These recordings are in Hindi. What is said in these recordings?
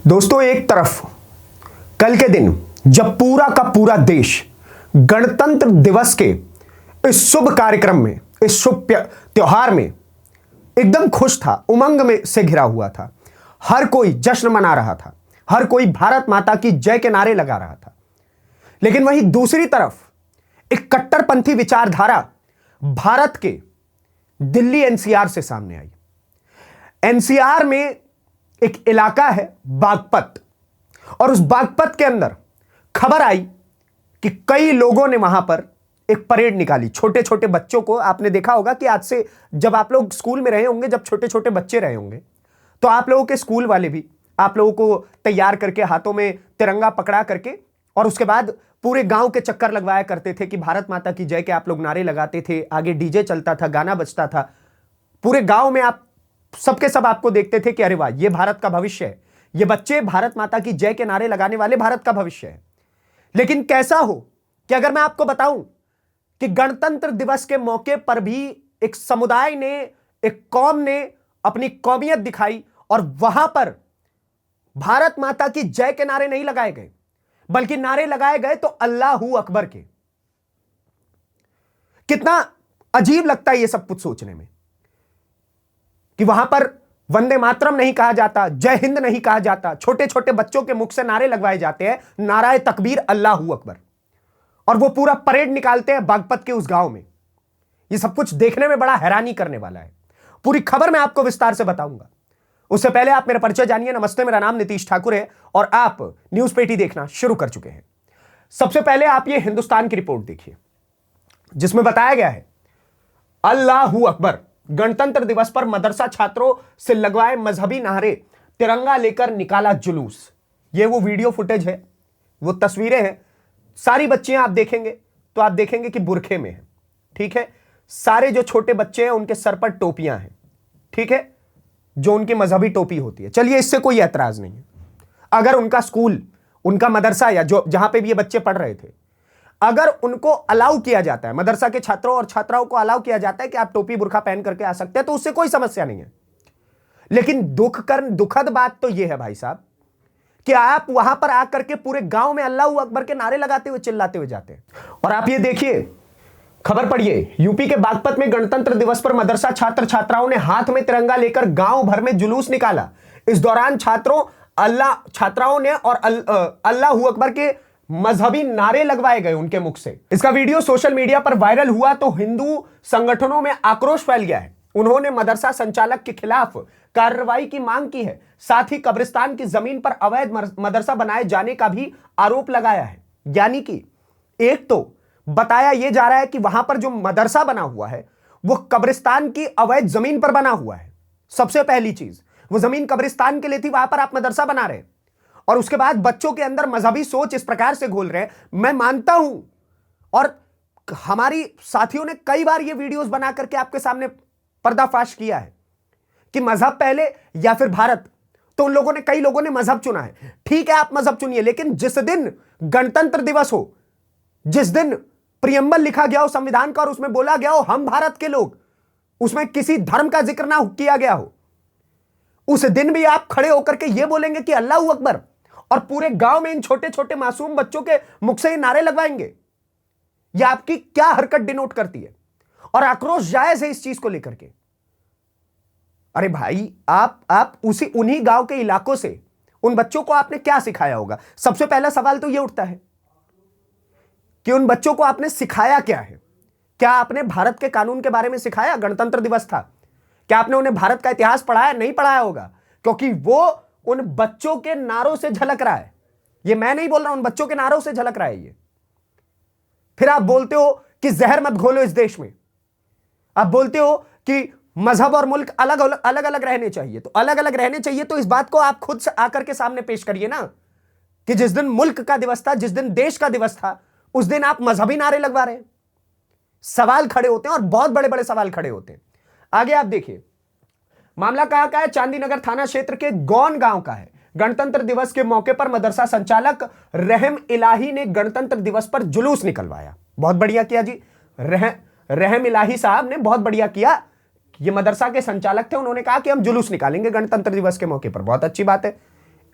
दोस्तों, एक तरफ कल के दिन जब पूरा का पूरा देश गणतंत्र दिवस के इस शुभ कार्यक्रम में, इस शुभ त्योहार में एकदम खुश था, उमंग में से घिरा हुआ था, हर कोई जश्न मना रहा था, हर कोई भारत माता की जय के नारे लगा रहा था। लेकिन वहीं दूसरी तरफ एक कट्टरपंथी विचारधारा भारत के दिल्ली एनसीआर से सामने आई। एनसीआर में एक इलाका है बागपत, और उस बागपत के अंदर खबर आई कि कई लोगों ने वहां पर एक परेड निकाली। छोटे छोटे बच्चों को आपने देखा होगा कि आज से जब आप लोग स्कूल में रहे होंगे, जब छोटे छोटे बच्चे रहे होंगे, तो आप लोगों के स्कूल वाले भी आप लोगों को तैयार करके हाथों में तिरंगा पकड़ा करके और उसके बाद पूरे गांव के चक्कर लगवाया करते थे कि भारत माता की जय के आप लोग नारे लगाते थे, आगे डीजे चलता था, गाना बजता था, पूरे गांव में आप सबके सब आपको देखते थे कि अरे वाह, ये भारत का भविष्य है, ये बच्चे भारत माता की जय के नारे लगाने वाले भारत का भविष्य है। लेकिन कैसा हो कि अगर मैं आपको बताऊं कि गणतंत्र दिवस के मौके पर भी एक समुदाय ने, एक कौम ने अपनी कौमियत दिखाई और वहां पर भारत माता की जय के नारे नहीं लगाए गए, बल्कि नारे लगाए गए तो अल्लाहू अकबर के। कितना अजीब लगता है यह सब कुछ सोचने में कि वहां पर वंदे मातरम नहीं कहा जाता, जय हिंद नहीं कहा जाता, छोटे छोटे बच्चों के मुख से नारे लगवाए जाते हैं, नाराए तकबीर अल्लाहू अकबर, और वो पूरा परेड निकालते हैं बागपत के उस गांव में। ये सब कुछ देखने में बड़ा हैरानी करने वाला है। पूरी खबर मैं आपको विस्तार से बताऊंगा। उससे पहले आप मेरा परिचय जानिए। नमस्ते, मेरा नाम नीतीश ठाकुर है और आप न्यूज पेटी देखना शुरू कर चुके हैं। सबसे पहले आप ये हिंदुस्तान की रिपोर्ट देखिए, जिसमें बताया गया है अल्लाहू अकबर, गणतंत्र दिवस पर मदरसा छात्रों से लगवाए मजहबी नारे, तिरंगा लेकर निकाला जुलूस। ये वो वीडियो फुटेज है, वो तस्वीरें हैं। सारी बच्चियां आप देखेंगे तो आप देखेंगे कि बुरखे में है, ठीक है। सारे जो छोटे बच्चे हैं उनके सर पर टोपियां हैं, ठीक है, जो उनकी मजहबी टोपी होती है। चलिए, इससे कोई ऐतराज नहीं है। अगर उनका स्कूल, उनका मदरसा या जो जहां पे भी ये बच्चे पढ़ रहे थे, अगर उनको अलाउ किया जाता है, मदरसा के छात्रों और छात्राओं को अलाउ किया जाता है कि आप टोपी बुर्खा पहन करके आ सकते हैं, तो उससे कोई समस्या नहीं है। लेकिन दुखद बात तो यह है भाई साहब कि आप वहां पर आकर के पूरे गांव में अल्लाहू अकबर के नारे लगाते हुए, चिल्लाते हुए जाते हैं। और आप ये देखिए, खबर पढ़िए, यूपी के बागपत में गणतंत्र दिवस पर मदरसा छात्र छात्राओं ने हाथ में तिरंगा लेकर गांव भर में जुलूस निकाला। इस दौरान छात्राओं ने और अल्लाहू अकबर के मजहबी नारे लगवाए गए उनके मुख से। इसका वीडियो सोशल मीडिया पर वायरल हुआ तो हिंदू संगठनों में आक्रोश फैल गया है। उन्होंने मदरसा संचालक के खिलाफ कार्रवाई की मांग की है। साथ ही कब्रिस्तान की जमीन पर अवैध मदरसा बनाए जाने का भी आरोप लगाया है। यानी कि एक तो बताया यह जा रहा है कि वहां पर जो मदरसा बना हुआ है वो कब्रिस्तान की अवैध जमीन पर बना हुआ है। सबसे पहली चीज, वो जमीन कब्रिस्तान के लिए थी, वहां पर आप मदरसा बना रहे हैं। और उसके बाद बच्चों के अंदर मजहबी सोच इस प्रकार से घोल रहे हैं। मैं मानता हूं, और हमारी साथियों ने कई बार ये वीडियोस बना करके आपके सामने पर्दाफाश किया है कि मजहब पहले या फिर भारत। तो उन लोगों ने, कई लोगों ने मजहब चुना है। ठीक है, आप मजहब चुनिए, लेकिन जिस दिन गणतंत्र दिवस हो, जिस दिन प्रियम्बल लिखा गया हो संविधान का और उसमें बोला गया हो हम भारत के लोग, उसमें किसी धर्म का जिक्र ना किया गया हो, उस दिन भी आप खड़े होकर के ये बोलेंगे कि अल्लाहू अकबर, और पूरे गांव में इन छोटे छोटे मासूम बच्चों के मुख से ये नारे लगवाएंगे। यह आपकी क्या हरकत डिनोट करती है? और आक्रोश जायज है इस चीज को लेकर के। अरे भाई, आप उन्हीं गांव के इलाकों से उन बच्चों को आपने क्या सिखाया होगा? सबसे पहला सवाल तो यह उठता है कि उन बच्चों को आपने सिखाया क्या है? क्या आपने भारत के कानून के बारे में सिखाया? गणतंत्र दिवस था, क्या आपने उन्हें भारत का इतिहास पढ़ाया? नहीं पढ़ाया होगा, क्योंकि वो उन बच्चों के नारों से झलक रहा है। ये मैं नहीं बोल रहा, उन बच्चों के नारों से झलक रहा है ये। फिर आप बोलते हो कि जहर मत घोलो इस देश में। आप बोलते हो कि मजहब और मुल्क अलग अलग रहने चाहिए। तो अलग अलग रहने चाहिए तो इस बात को आप खुद से आकर के सामने पेश करिए ना, कि जिस दिन मुल्क का दिवस था, जिस दिन देश का दिवस था, उस दिन आप मजहबी नारे लगवा रहे हैं। सवाल खड़े होते हैं और बहुत बड़े बड़े सवाल खड़े होते हैं। आगे आप देखिए, मामला कहां का है? चांदीनगर थाना क्षेत्र के गौन गांव का है। गणतंत्र दिवस के मौके पर मदरसा संचालक रहम इलाही ने गणतंत्र दिवस पर जुलूस निकलवाया। बहुत बढ़िया किया जी, रहम इलाही साहब ने बहुत बढ़िया किया। ये मदरसा के संचालक थे, उन्होंने कहा कि हम जुलूस निकालेंगे गणतंत्र दिवस के मौके पर। बहुत अच्छी बात है।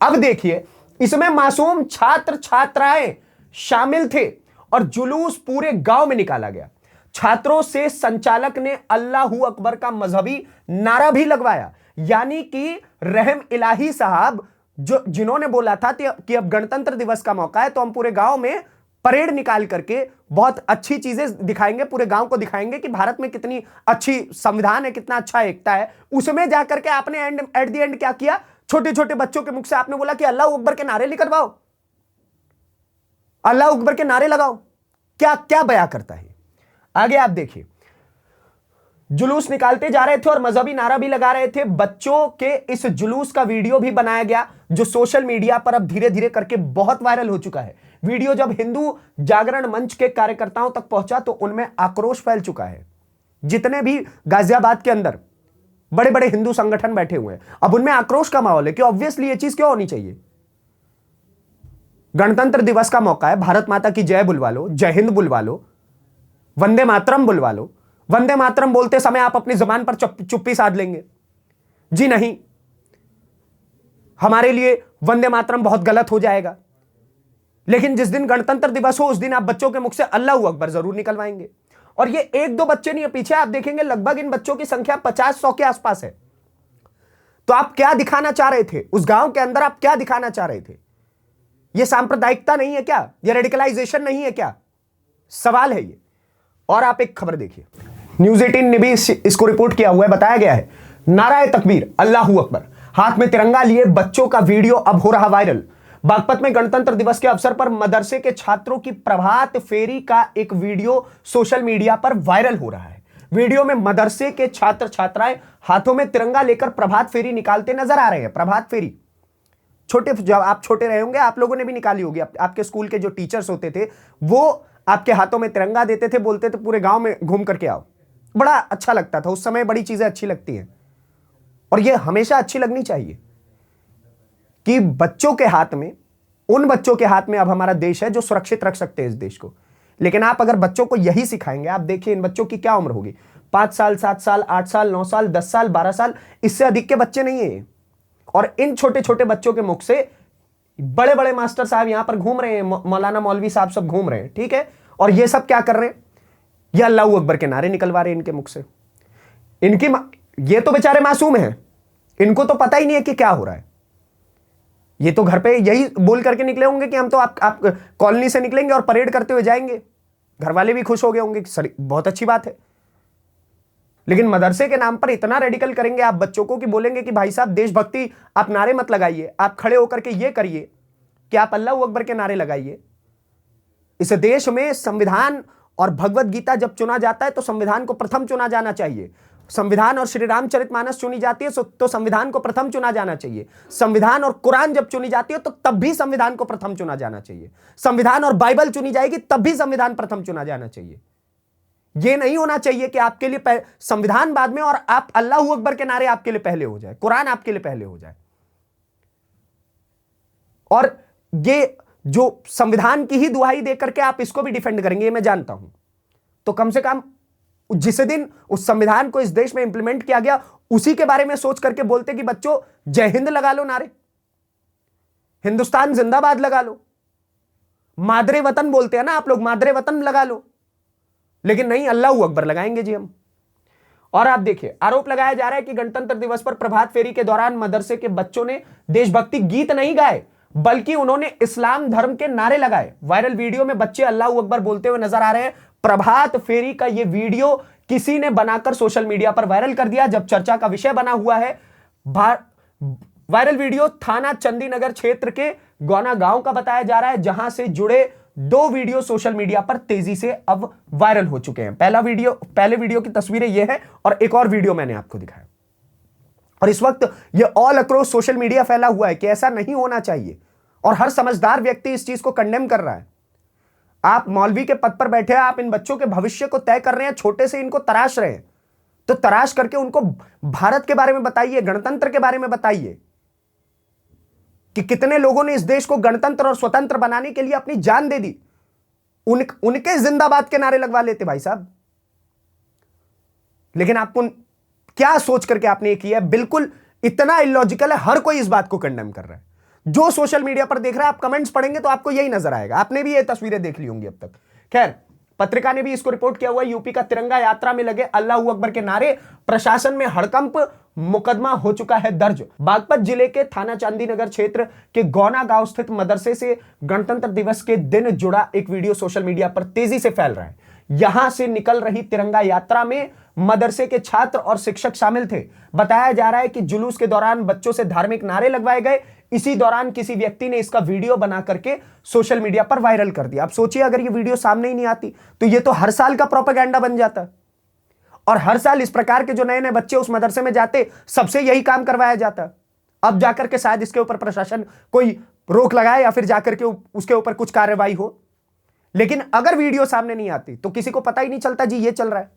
अब देखिए, इसमें मासूम छात्र छात्राएं शामिल थे और जुलूस पूरे गांव में निकाला गया। छात्रों से संचालक ने अल्लाहू अकबर का मजहबी नारा भी लगवाया। यानी कि रहम इलाही साहब जिन्होंने बोला था कि अब गणतंत्र दिवस का मौका है तो हम पूरे गांव में परेड निकाल करके बहुत अच्छी चीजें दिखाएंगे, पूरे गांव को दिखाएंगे कि भारत में कितनी अच्छी संविधान है, कितना अच्छा एकता है। उसमें जाकर के आपने एट द एंड क्या किया? छोटे छोटे बच्चों के मुख से आपने बोला कि अल्लाह अकबर के नारे निकलवाओ, अल्लाह अकबर के नारे लगाओ। क्या क्या बयां करता है? आगे आप देखिए, जुलूस निकालते जा रहे थे और मजहबी नारा भी लगा रहे थे। बच्चों के इस जुलूस का वीडियो भी बनाया गया जो सोशल मीडिया पर अब धीरे धीरे करके बहुत वायरल हो चुका है। वीडियो जब हिंदू जागरण मंच के कार्यकर्ताओं तक पहुंचा तो उनमें आक्रोश फैल चुका है। जितने भी गाजियाबाद के अंदर बड़े बड़े हिंदू संगठन बैठे हुए हैं, अब उनमें आक्रोश का माहौल है कि ऑब्वियसली ये चीज क्यों होनी चाहिए। गणतंत्र दिवस का मौका है, भारत माता की जय बुलवा लो, जय हिंद बुलवा लो, वंदे मातरम बुलवा लो। वंदे मातरम बोलते समय आप अपनी जुबान पर चुप्पी साध लेंगे? जी नहीं, हमारे लिए वंदे मातरम बहुत गलत हो जाएगा। लेकिन जिस दिन गणतंत्र दिवस हो उस दिन आप बच्चों के मुख से अल्लाहू अकबर जरूर निकलवाएंगे। और ये एक दो बच्चे नहीं है, पीछे आप देखेंगे लगभग इन बच्चों की संख्या 50-100 के आसपास है। तो आप क्या दिखाना चाह रहे थे उस गांव के अंदर? आप क्या दिखाना चाह रहे थे? यह सांप्रदायिकता नहीं है क्या? यह रेडिकलाइजेशन नहीं है क्या? सवाल है ये। और आप एक खबर देखिए, न्यूज 18 ने भी इसको रिपोर्ट किया हुआ है। बताया गया है, नाराए तकबीर अल्लाहू अकबर, हाथ में तिरंगा लिए बच्चों का वीडियो अब हो रहा वायरल। बागपत में गणतंत्र दिवस के अवसर पर मदरसे के छात्रों की प्रभात फेरी का एक वीडियो सोशल मीडिया पर वायरल हो रहा है। वीडियो में मदरसे के छात्र छात्राएं हाथों में तिरंगा लेकर प्रभात फेरी निकालते नजर आ रहे हैं। प्रभात फेरी जब आप छोटे रहे होंगे आप लोगों ने भी निकाली होगी। आपके स्कूल के जो टीचर्स होते थे वो आपके हाथों में तिरंगा देते थे, बोलते थे पूरे गांव में घूम करके आओ। बड़ा अच्छा लगता था उस समय, बड़ी चीजें अच्छी लगती हैं और ये हमेशा अच्छी लगनी चाहिए कि बच्चों के हाथ में, उन बच्चों के हाथ में अब हमारा देश है जो सुरक्षित रख सकते हैं इस देश को। लेकिन आप अगर बच्चों को यही सिखाएंगे, आप देखिए इन बच्चों की क्या उम्र होगी, 5 साल, 7 साल, 8 साल, 9 साल, 10 साल, 12 साल, इससे अधिक के बच्चे नहीं है। और इन छोटे छोटे बच्चों के मुख से बड़े बड़े मास्टर साहब यहां पर घूम रहे हैं, मौलाना मौलवी साहब सब घूम रहे हैं, ठीक है। और ये सब क्या कर रहे हैं? ये अल्लाहू अकबर के नारे निकलवा रहे हैं इनके मुख से। ये तो बेचारे मासूम हैं, इनको तो पता ही नहीं है कि क्या हो रहा है। ये तो घर पे यही बोल करके निकले होंगे कि हम तो आप कॉलोनी से निकलेंगे और परेड करते हुए जाएंगे। घर वाले भी खुश हो गए होंगे, सर बहुत अच्छी बात है। लेकिन मदरसे के नाम पर इतना रेडिकल करेंगे आप बच्चों को कि बोलेंगे कि भाई साहब देशभक्ति आप नारे मत लगाइए, आप खड़े होकर के ये करिए कि आप अल्लाहू अकबर के नारे लगाइए। इस देश में संविधान और भगवत गीता जब चुना जाता है तो संविधान को प्रथम चुना जाना चाहिए। संविधान और श्री रामचरितमानस चुनी जाती है तो संविधान को प्रथम चुना जाना चाहिए। संविधान और कुरान जब चुनी जाती है तो तब भी संविधान को प्रथम चुना जाना चाहिए। संविधान और बाइबल चुनी जाएगी तब भी संविधान प्रथम चुना जाना चाहिए। यह नहीं होना चाहिए कि आपके लिए संविधान बाद में और आप अल्लाहू अकबर के नारे आपके लिए पहले हो जाए, कुरान आपके लिए पहले हो जाए। और ये जो संविधान की ही दुहाई देकर के आप इसको भी डिफेंड करेंगे, ये मैं जानता हूं। तो कम से कम जिस दिन उस संविधान को इस देश में इंप्लीमेंट किया गया उसी के बारे में सोच करके बोलते कि बच्चों जय हिंद लगा लो नारे, हिंदुस्तान जिंदाबाद लगा लो, मादरे वतन बोलते हैं ना आप लोग, मादरे वतन लगा लो। लेकिन नहीं, अल्लाहू अकबर लगाएंगे जी हम। और आप देखिए, आरोप लगाया जा रहा है कि गणतंत्र दिवस पर प्रभात फेरी के दौरान मदरसे के बच्चों ने देशभक्ति गीत नहीं गाए बल्कि उन्होंने इस्लाम धर्म के नारे लगाए। वायरल वीडियो में बच्चे अल्लाहू अकबर बोलते हुए नजर आ रहे हैं। प्रभात फेरी का यह वीडियो किसी ने बनाकर सोशल मीडिया पर वायरल कर दिया जब चर्चा का विषय बना हुआ है। वायरल वीडियो थाना चंदीनगर क्षेत्र के गौना गांव का बताया जा रहा है, जहां से जुड़े 2 वीडियो सोशल मीडिया पर तेजी से अब वायरल हो चुके हैं। पहले वीडियो की तस्वीरें यह है और एक और वीडियो मैंने आपको दिखाया। और इस वक्त यह ऑल अक्रॉस सोशल मीडिया फैला हुआ है कि ऐसा नहीं होना चाहिए और हर समझदार व्यक्ति इस चीज को कंडेम कर रहा है। आप मौलवी के पद पर बैठे हैं, आप इन बच्चों के भविष्य को तय कर रहे हैं, छोटे से इनको तराश रहे हैं। तो तराश करके उनको भारत के बारे में बताइए, गणतंत्र के बारे में बताइए कि कितने लोगों ने इस देश को गणतंत्र और स्वतंत्र बनाने के लिए अपनी जान दे दी। उनके जिंदाबाद के नारे लगवा लेते भाई साहब। लेकिन आपको क्या सोच करके आपने ये किया है? बिल्कुल इतना इलॉजिकल है, हर कोई इस बात को कंडेम कर रहा है। जो सोशल मीडिया पर देख रहा है, आप कमेंट्स पढ़ेंगे तो आपको यही नजर आएगा। आपने भी ये तस्वीरें देख ली होंगी अब तक। खैर, पत्रिका ने भी इसको रिपोर्ट किया हुआ है। यूपी का तिरंगा यात्रा में लगे अल्लाहू अकबर के नारे, प्रशासन में हड़कंप, मुकदमा हो चुका है दर्ज। बागपत जिले के थाना चांदीनगर क्षेत्र के गौना गांव स्थित मदरसे से गणतंत्र दिवस के दिन जुड़ा एक वीडियो सोशल मीडिया पर तेजी से फैल रहा है। यहां से निकल रही तिरंगा यात्रा में मदरसे के छात्र और शिक्षक शामिल थे। बताया जा रहा है कि जुलूस के दौरान बच्चों से धार्मिक नारे लगवाए गए। इसी दौरान किसी व्यक्ति ने इसका वीडियो बना करके सोशल मीडिया पर वायरल कर दिया। अब सोचिए, अगर ये वीडियो सामने ही नहीं आती तो ये तो हर साल का प्रोपेगेंडा बन जाता, और हर साल इस प्रकार के जो नए नए बच्चे उस मदरसे में जाते, सबसे यही काम करवाया जाता। अब जाकर के शायद इसके ऊपर प्रशासन कोई रोक लगाए या फिर जाकर के उसके ऊपर कुछ कार्रवाई हो। लेकिन अगर वीडियो सामने नहीं आती तो किसी को पता ही नहीं चलता जी ये चल रहा है।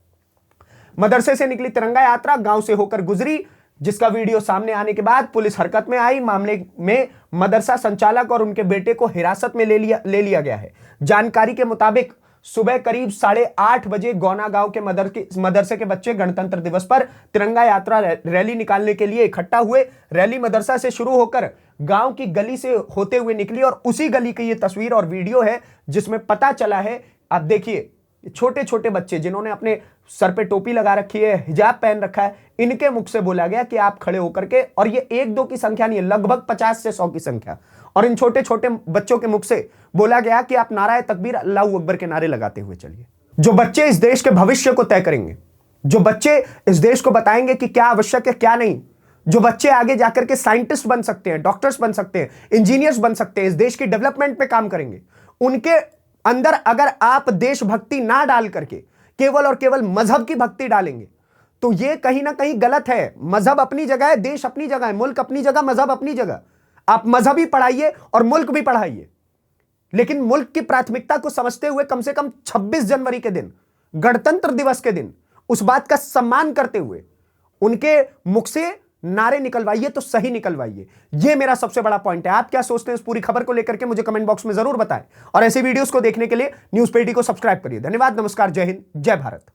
मदरसे से निकली तिरंगा यात्रा गांव से होकर गुजरी, जिसका वीडियो सामने आने के बाद पुलिस हरकत में आई। मामले में मदरसा संचालक और उनके बेटे को हिरासत में ले लिया गया है। जानकारी के मुताबिक सुबह करीब 8:30 बजे गौना गांव के मदरसे के बच्चे गणतंत्र दिवस पर तिरंगा यात्रा रैली निकालने के लिए इकट्ठा हुए। रैली मदरसा से शुरू होकर गांव की गली से होते हुए निकली, और उसी गली की ये तस्वीर और वीडियो है जिसमें पता चला है। आप देखिए, छोटे छोटे बच्चे जिन्होंने अपने सर पे टोपी लगा रखी है, हिजाब पहन रखा है, इनके मुख से बोला गया कि आप खड़े होकर के, और ये 1-2 की संख्या नहीं है, लगभग 50 से 100 की संख्या, और इन छोटे छोटे बच्चों के मुख से बोला गया कि आप नाराए तकबीर अल्लाहू अकबर के नारे लगाते हुए चलिए। जो बच्चे इस देश के भविष्य को तय करेंगे, जो बच्चे इस देश को बताएंगे कि क्या आवश्यक है क्या नहीं, जो बच्चे आगे जाकर के साइंटिस्ट बन सकते हैं, डॉक्टर्स बन सकते हैं, इंजीनियर्स बन सकते हैं, इस देश की डेवलपमेंट पे काम करेंगे, उनके अंदर अगर आप देशभक्ति ना डाल करके केवल और केवल मजहब की भक्ति डालेंगे तो यह कहीं ना कहीं गलत है। मजहब अपनी जगह है, देश अपनी जगह है, मुल्क अपनी जगह, मजहब अपनी जगह। आप मजहब ही पढ़ाइए और मुल्क भी पढ़ाइए, लेकिन मुल्क की प्राथमिकता को समझते हुए कम से कम 26 जनवरी के दिन, गणतंत्र दिवस के दिन, उस बात का सम्मान करते हुए उनके मुख से नारे निकलवाइए तो सही निकलवाइए। यह मेरा सबसे बड़ा पॉइंट है। आप क्या सोचते हैं इस पूरी खबर को लेकर के मुझे कमेंट बॉक्स में जरूर बताएं, और ऐसी वीडियोस को देखने के लिए न्यूज़ पे 80 को सब्सक्राइब करिए। धन्यवाद, नमस्कार, जय हिंद, जय भारत।